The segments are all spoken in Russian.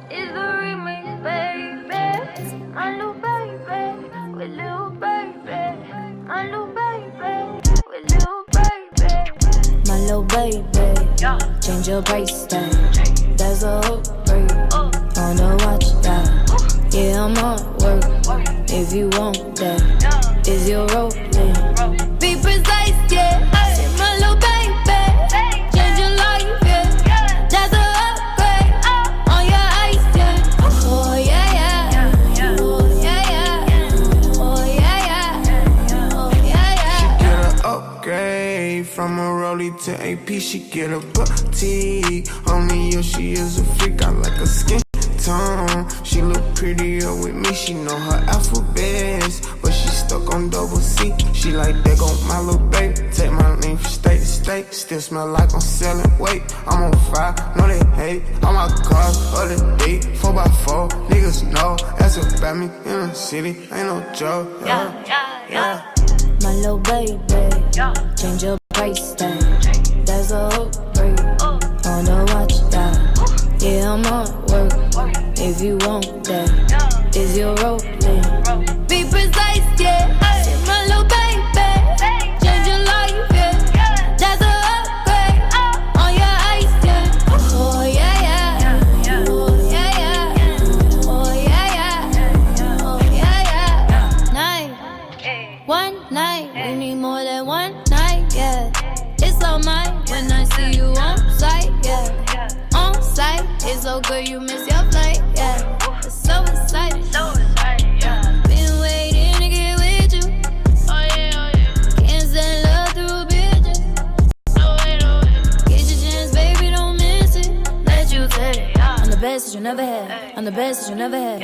It's the remix, baby. My little baby, with little baby. My little baby, with little baby. My little baby, change your price tag. That's a hook break. Wanna watch that? Yeah, I'm on work. If you want that, is your rolling? Be precise, yeah. Say my little baby, change your life, yeah. That's a upgrade on your ice, yeah. Oh yeah, yeah. Oh yeah, yeah. Oh yeah, yeah. Oh yeah, yeah. She get an upgrade from a rollie to AP. She get a booty. Only you, she is a freak. I like a skin tone. She look prettier with me. She know her alphabets, but she stuck on double C. She like that gon' my little baby. Take my name from state to state. Still smell like I'm selling weight. I'm on fire, know they hate. All my cars of the day, 4x4. Niggas know that's about me in the city. Ain't no joke. Yeah. My little baby, change your price tag. That's a hook break. Wanna watch that? Yeah, I'm on work. If you want that, is your rolling? Be precise, yeah. Say my little baby, change your life, yeah. That's a upgrade on your ice, yeah. Oh yeah, yeah. Oh yeah, yeah. Oh yeah, yeah. Oh yeah, yeah. Night, one night, we need more than one night, yeah. It's all mine when I see you on sight, yeah. On sight, it's so good you miss your flight, yeah. It's so excited, yeah. Been waiting to get with you. Oh yeah. Can't send love through bitches. Get your chance, baby, don't miss it. Let you take it. I'm the best that you never had. I'm the best that you never had.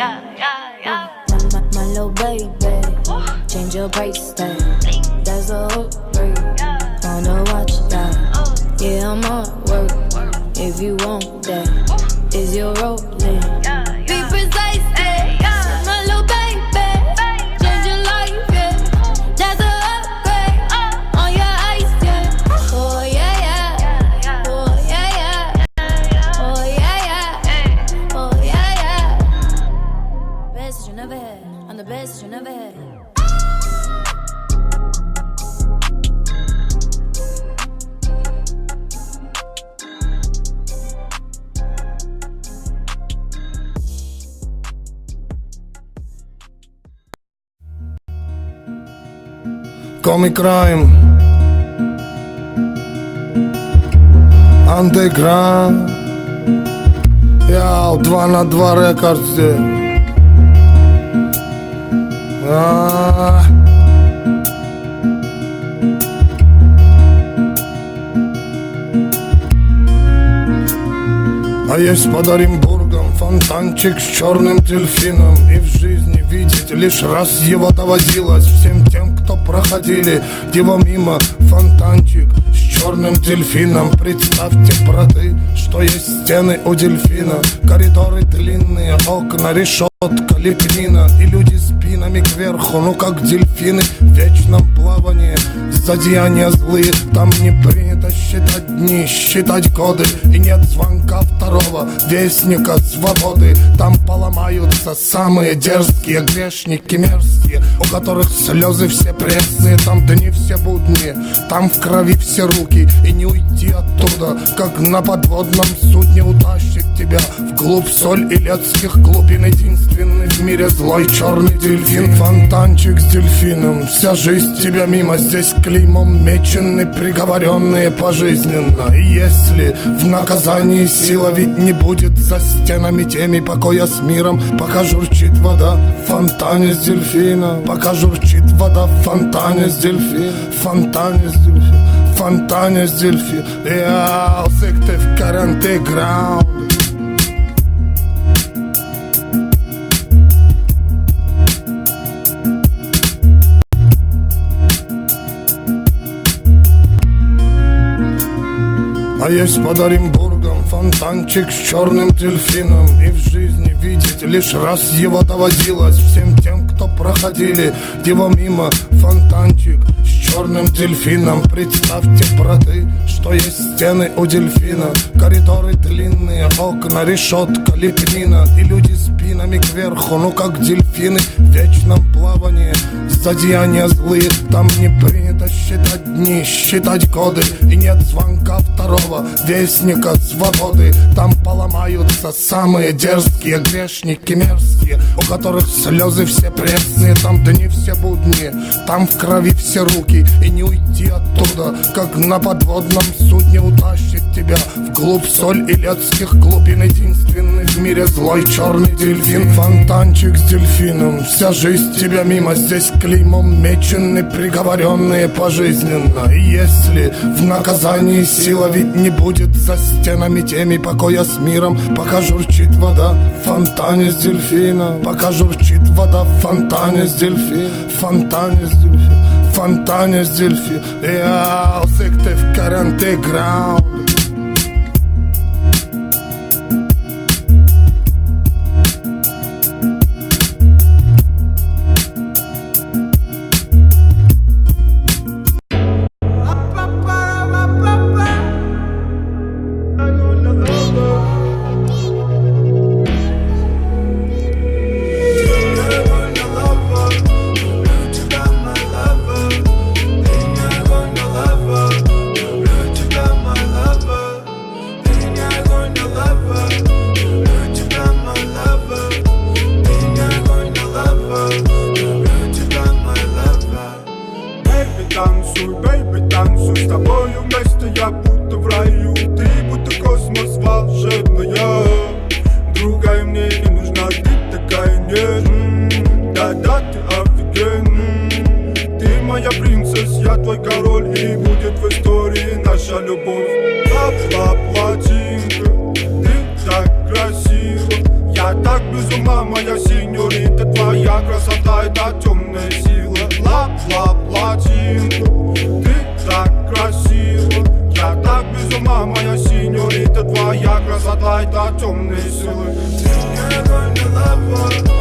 My little baby, change your price tag. That's a hook break. Wanna watch that? Yeah, I'm on work. If you want that, is your rolling? Be precise, yeah. Say my little baby, change your life, yeah. That's a upgrade on your ice, yeah. Oh yeah, yeah. Oh yeah, yeah. Oh yeah, yeah. Oh yeah, yeah. Best that you never had. I'm the best that you never had. Comic Crime Underground. Яу, 2 на 2 рекордси. А есть под Оренбургом фонтанчик с черным дельфином. И в жизни видеть лишь раз его доводилось. Всем тем, кто проходили его мимо, фонтанчик с черным дельфином. Представьте, браты, что есть стены у дельфина. Коридоры длинные, окна, решетка, лепнина. И люди спинами кверху, ну как дельфины в вечном плавании. Зодеяния злые, там не принято считать дни, считать годы. И нет звонка второго вестника свободы. Там поломаются самые дерзкие грешники мерзкие, у которых слезы все пресные. Там дни все будни, там в крови все руки. И не уйти оттуда, как на подводном судне. Утащит тебя вглубь соль илецких глубин. Единственный в мире злой черный дельфин. Фонтанчик с дельфином, вся жизнь тебя мимо. Здесь клеймом мечены приговоренные пожизненно. И если в наказании сила ведь не будет за стенами теми покоя с миром, пока журчит вода в фонтане с дельфином. Пока журчит вода в фонтане с дельфином. Фонтане с дельфином. Фонтане с дельфином. Яу, сык в каранте граунд. А есть под Оренбургом фонтанчик с черным дельфином. И в жизни видеть лишь раз его доводилось. Всем тем, кто проходили его мимо, фонтанчик с черным дельфином. Представьте, браты, что есть стены у дельфина, коридоры длинные, окна, решетка, лепнина, и люди спинами кверху, ну как дельфины в вечном плавании. Злодеяния злые, там не принято считать дни, считать годы, и нет звонка второго вестника свободы. Там поломаются самые дерзкие грешники мерзкие, у которых слезы все пресные. Там дни все будни, там в крови все руки, и не уйти оттуда, как на подводном судне. Утащит тебя вглубь соль илецких глубин. Единственный в мире злой черный дельфин. Фонтанчик с дельфином, вся жизнь тебя мимо. Здесь клеймом мечены приговоренные пожизненно. И если в наказании сила ведь не будет, за стенами теми покоя с миром, пока журчит вода в фонтане с дельфином, пока журчит вода в фонтане с дельфином, фонтане с дельфином, фонтане с дельфином. Я усыкты в карантеграунд. Танцуй, бэйби, танцуй, с тобою вместе я будто в раю. Ты будто космос волшебная, другая мне не нужна, ты такая нежная. Да-да, ты офигенная, ты моя принцесса, я твой король, и будет в истории наша любовь. Лап-лап-латинка, ты так красива, я так без ума, моя синьорита, твоя красота — это темная сила. Лап-лап-латинка, ты так красива, я так без ума, моя синьорита, твоя красота — это темные силы. Ты не огонь, не лава.